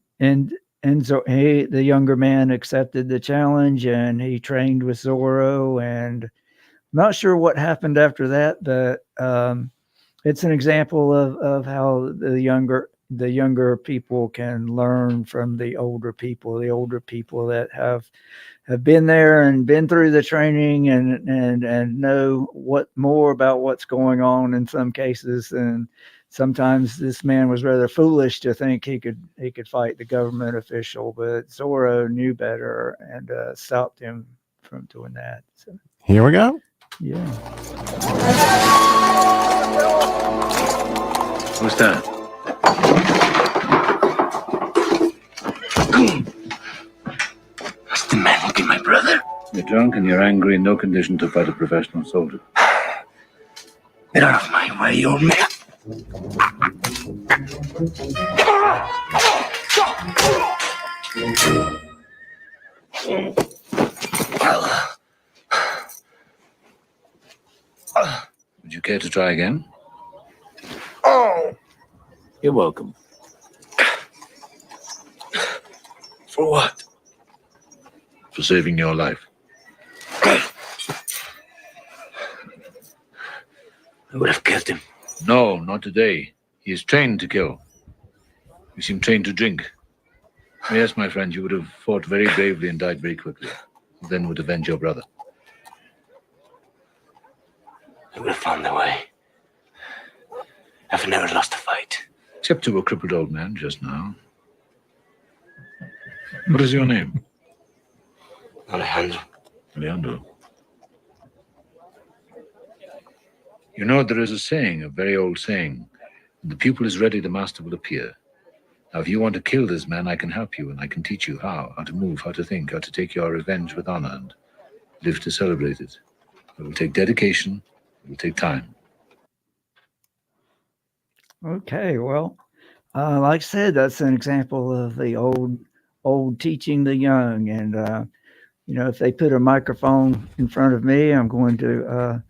so the younger man accepted the challenge, and he trained with Zorro. And I'm not sure what happened after that, but it's an example of how the younger people can learn from the older people that have been there and been through the training and know what more about what's going on in some cases. And sometimes this man was rather foolish to think he could fight the government official, but Zorro knew better and stopped him from doing that. So Here we go. yeah. Who's that? That's the man who killed my brother. You're drunk and you're angry and no condition to fight a professional soldier. Get out of my way, you old man. Would you care to try again? Oh, You're welcome. for what? For saving your life. I would have killed him. No, not today. He is trained to kill. You seem trained to drink. Yes, my friend, you would have fought very bravely and died very quickly. Then would avenge your brother. I would have found a way. I've never lost a fight. Except to a crippled old man just now. What is your name? Alejandro. Alejandro. You know, there is a saying, a very old saying. When the pupil is ready, the master will appear. Now, if you want to kill this man, I can help you, and I can teach you how to move, how to think, how to take your revenge with honor, and live to celebrate it. It will take dedication. It will take time. Okay, well, like I said, that's an example of the old teaching the young. And if they put a microphone in front of me, I'm going to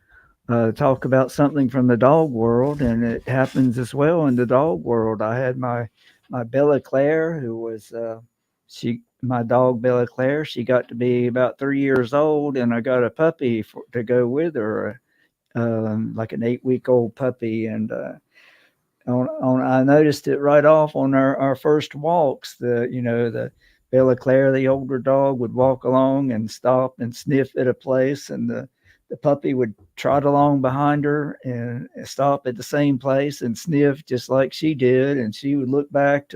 talk about something from the dog world, and it happens as well in the dog world. I had my Bella Claire, who was my dog Bella Claire. She got to be about 3 years old, and I got a puppy to go with her, like an 8-week-old puppy, and I noticed it right off on our first walks. The Bella Claire, the older dog, would walk along and stop and sniff at a place, and the puppy would trot along behind her and stop at the same place and sniff just like she did. And she would look back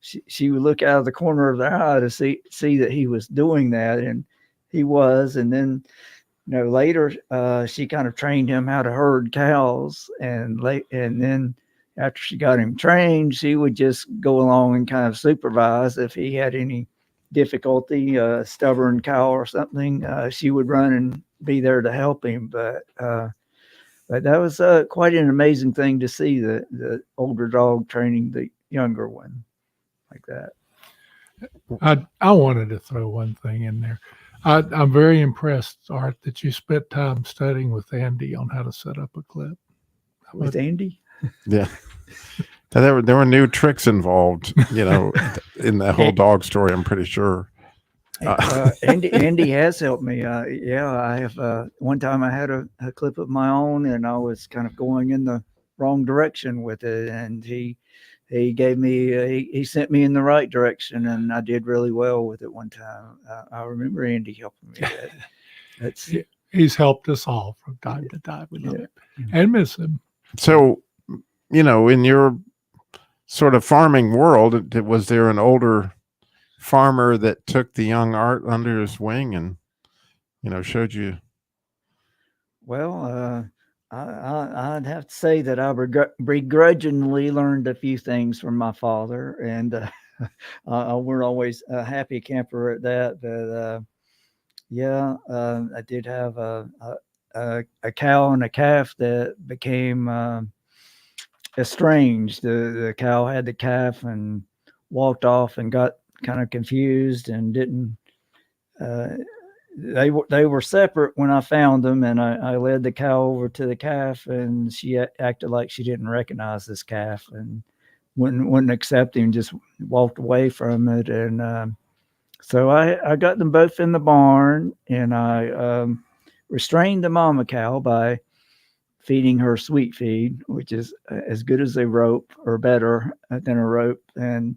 she would look out of the corner of their eye to see that he was doing that, and he was. And then later she kind of trained him how to herd cows, and then after she got him trained, she would just go along and kind of supervise if he had any difficulty, stubborn cow or something. She would run and be there to help him. But that was quite an amazing thing to see, the older dog training the younger one like that. I wanted to throw one thing in there. I'm very impressed, Art, that you spent time studying with Andy on how to set up a clip. With Andy? Yeah. There were new tricks involved, in the whole dog story, I'm pretty sure. Andy has helped me. I have. One time I had a clip of my own, and I was kind of going in the wrong direction with it, and he gave me he sent me in the right direction, and I did really well with it one time. I remember Andy helping me. He's helped us all from time to time. We love him and miss him. So, in your sort of farming world, was there an older farmer that took the young Art under his wing and, showed you? Well, I'd have to say that I begrudgingly learned a few things from my father, and I weren't always a happy camper at that. But I did have a cow and a calf that became estranged. The cow had the calf and walked off and got kind of confused and didn't. They were separate when I found them, and I led the cow over to the calf, and she acted like she didn't recognize this calf and wouldn't accept him, just walked away from it. And so I got them both in the barn, and I restrained the mama cow by feeding her sweet feed, which is as good as a rope or better than a rope, and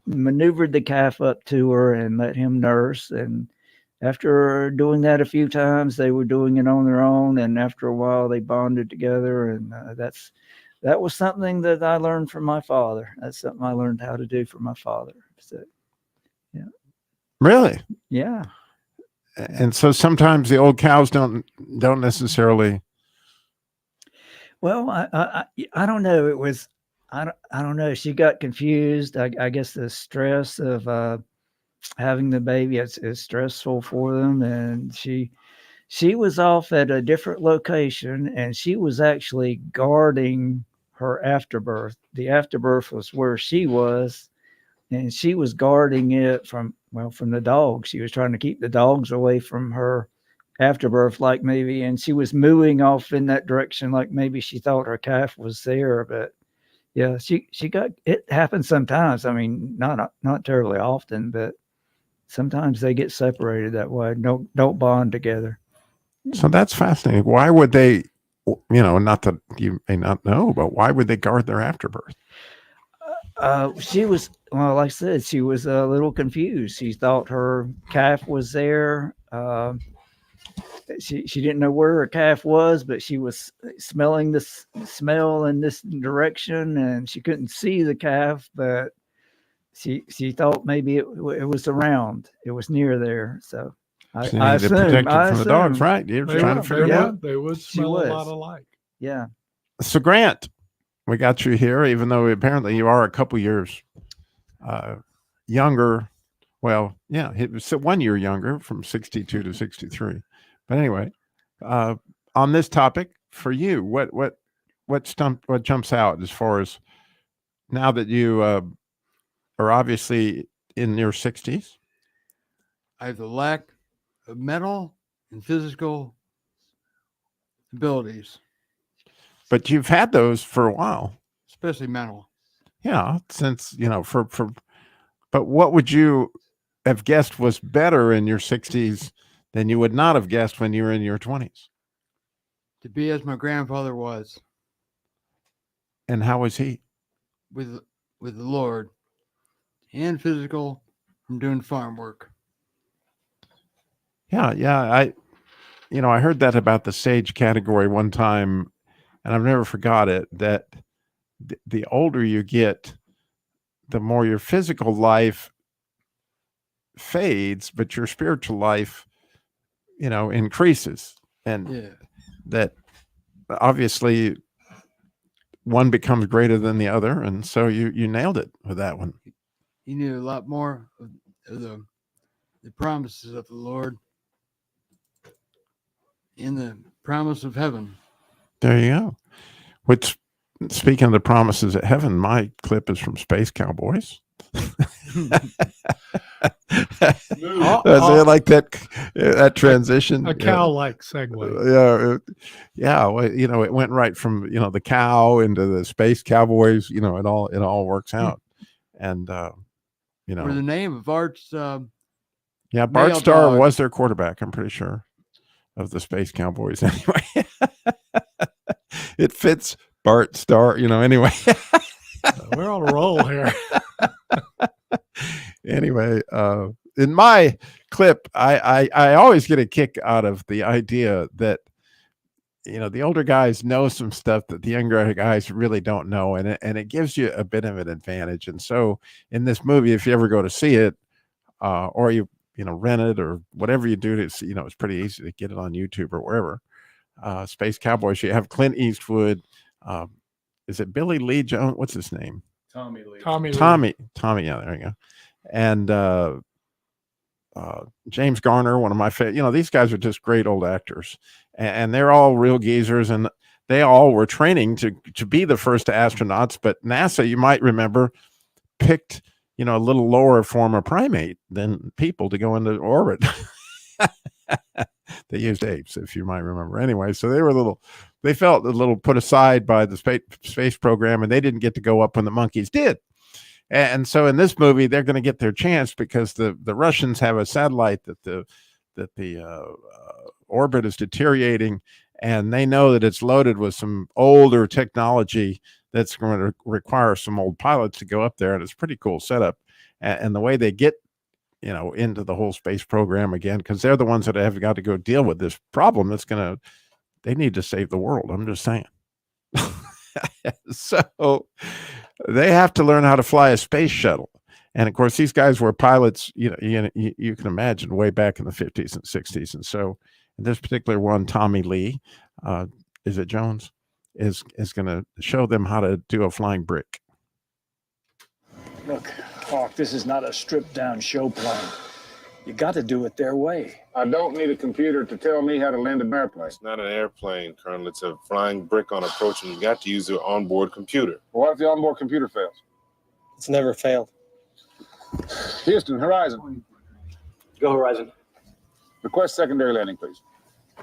maneuvered the calf up to her and let him nurse. And after doing that a few times, they were doing it on their own. And after a while, they bonded together. And that was something that I learned from my father. That's something I learned how to do from my father. So, yeah. Really? Yeah. And so sometimes the old cows don't necessarily. Well, I don't know. It was, I don't know. She got confused. I guess the stress of having the baby is stressful for them. And she was off at a different location, and she was actually guarding her afterbirth. The afterbirth was where she was, and she was guarding it from the dogs. She was trying to keep the dogs away from her afterbirth, like maybe, and she was moving off in that direction, like maybe she thought her calf was there. But yeah, she got, it happens sometimes. I mean, not terribly often, but sometimes they get separated that way. Don't bond together. So that's fascinating. Why would they, not that you may not know, but why would they guard their afterbirth? She was, well, like I said, she was a little confused. She thought her calf was there. She didn't know where her calf was, but she was smelling the smell in this direction, and she couldn't see the calf, but she thought maybe it was around. It was near there. So I assume, to protect it from the dogs, right? You're trying to figure it out. They would smell a lot alike. Yeah. So Grant, we got you here, even though apparently you are a couple years younger. Well, yeah, it was 1 year younger, from 62 to 63. But anyway, on this topic for you, what jumps out as far as now that you are obviously in your 60s? I have the lack of mental and physical abilities. But you've had those for a while. Especially mental. Yeah, since, but what would you have guessed was better in your 60s than you would not have guessed when you were in your 20s? To be as my grandfather was. And how was he? With the Lord. And physical from doing farm work. Yeah. I heard that about the sage category one time, and I've never forgot it, that the older you get, the more your physical life fades, but your spiritual life, increases. And that obviously one becomes greater than the other. And so you nailed it with that one. He knew a lot more of the promises of the Lord in the promise of heaven. There you go. Which, speaking of the promises of heaven, my clip is from Space Cowboys. I like that transition. A cow-like segue. Yeah. Well, it went right from the cow into the Space Cowboys. It all works out. And For the name of Art's. Bart Starr was their quarterback, I'm pretty sure, of the Space Cowboys. Anyway, it fits Bart Starr. Anyway. We're on a roll here. Anyway, in my clip, I always get a kick out of the idea that the older guys know some stuff that the younger guys really don't know, and it gives you a bit of an advantage. And so in this movie, if you ever go to see it, or you rent it or whatever you do, it's it's pretty easy to get it on YouTube or wherever. Space Cowboys. You have Clint Eastwood. Is it Billy Lee Jones? What's his name? Tommy Lee. Tommy. Yeah, there you go. And James Garner, one of my favorite. These guys are just great old actors, and they're all real geezers, and they all were training to be the first astronauts. But NASA, you might remember, picked a little lower form of primate than people to go into orbit. They used apes, if you might remember. Anyway, so they felt a little put aside by the space program, and they didn't get to go up when the monkeys did. And so in this movie, they're going to get their chance because the Russians have a satellite that the orbit is deteriorating, and they know that it's loaded with some older technology that's going to require some old pilots to go up there, and it's a pretty cool setup. And the way they get, into the whole space program again, because they're the ones that have got to go deal with this problem they need to save the world. I'm just saying. So they have to learn how to fly a space shuttle. And of course, these guys were pilots, you can imagine, way back in the 50s and 60s. And so in this particular one, Tommy Lee, is it Jones, is going to show them how to do a flying brick. Look, Hawk, this is not a stripped down show plane. You got to do it their way. I don't need a computer to tell me how to land an airplane. It's not an airplane, Colonel. It's a flying brick on approach, and you got to use the onboard computer. Well, what if the onboard computer fails? It's never failed. Houston, Horizon. Go Horizon. Request secondary landing, please.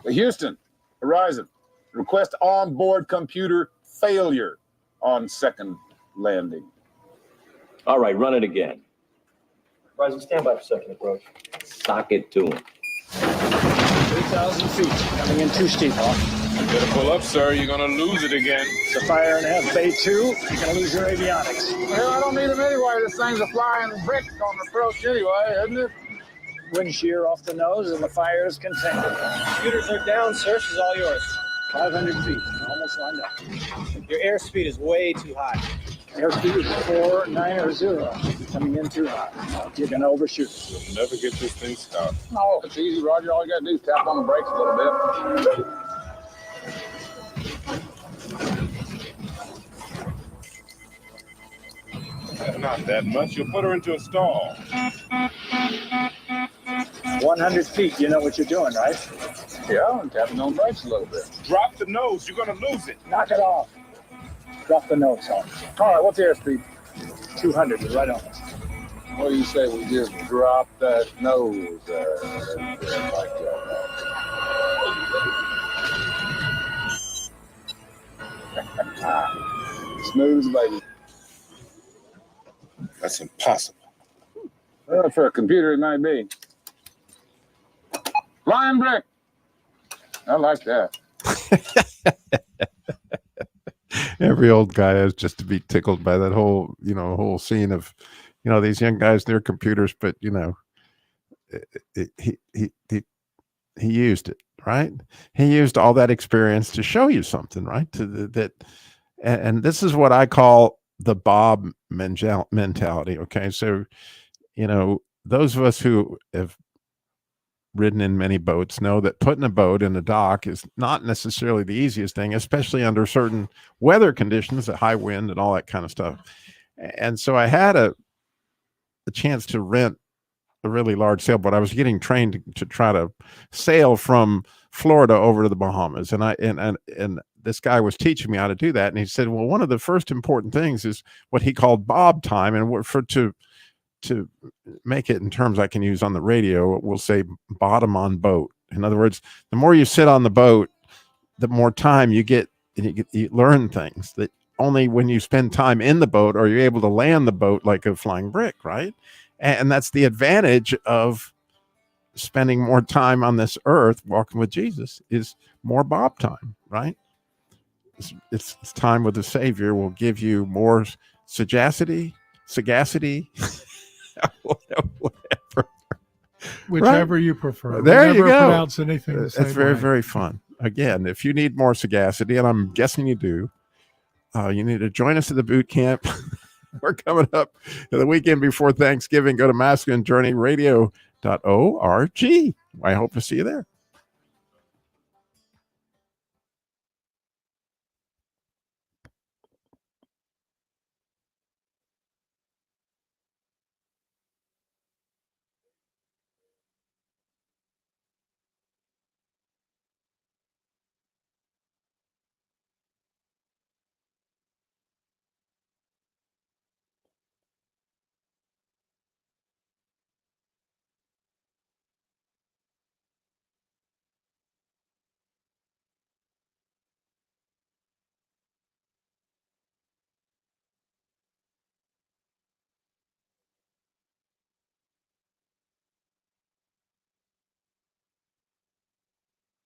Houston, Horizon. Request onboard computer failure on second landing. All right, run it again. Horizon, stand by for second approach. Sock it to him. 3,000 feet. Coming in too steep, Hawk. You better pull up, sir. You're going to lose it again. It's a fire and a half, Bay 2. You're going to lose your avionics. Well, I don't need them anyway. This thing's a flying brick on approach anyway, isn't it? Wind shear off the nose and the fire is contained. Computers are down, sir. She's all yours. 500 feet. Almost lined up. Your airspeed is way too high. Airspeed is 490. Coming in too high. You're going to overshoot. You'll never get this thing stopped. Oh, it's easy, Roger. All you got to do is tap on the brakes a little bit. Not that much. You'll put her into a stall. 100 feet. You know what you're doing, right? Yeah, and tapping on the brakes a little bit. Drop the nose. You're going to lose it. Knock it off. Drop the nose off. All right, what's the airspeed? 200 is right on it. What do you say we just drop that nose there? Like that. Smooth as a baby. That's impossible. Well, for a computer, it might be. Flying brick. I like that. Every old guy has just to be tickled by that whole scene of, these young guys, their computers, but he used it, right? He used all that experience to show you something, right? And this is what I call the Bob mentality. Okay. So, those of us who have ridden in many boats know that putting a boat in a dock is not necessarily the easiest thing, especially under certain weather conditions, a high wind and all that kind of stuff. And so I had a chance to rent a really large sailboat. I was getting trained to try to sail from Florida over to the Bahamas. And this guy was teaching me how to do that. And he said, well, one of the first important things is what he called bob time. And to make it in terms I can use on the radio, we'll say bottom on boat. In other words, the more you sit on the boat, the more time you get, and you learn things that only when you spend time in the boat are you able to land the boat like a flying brick, right? And that's the advantage of spending more time on this earth walking with Jesus, is more bob time, right? It's time with the Savior will give you more sagacity, whatever. Whichever right? you prefer. There you go. Pronounce anything the same It's very, way. very fun. Again, if you need more sagacity, and I'm guessing you do, you need to join us at the boot camp. We're coming up the weekend before Thanksgiving. Go to masculinejourneyradio.org. I hope to see you there.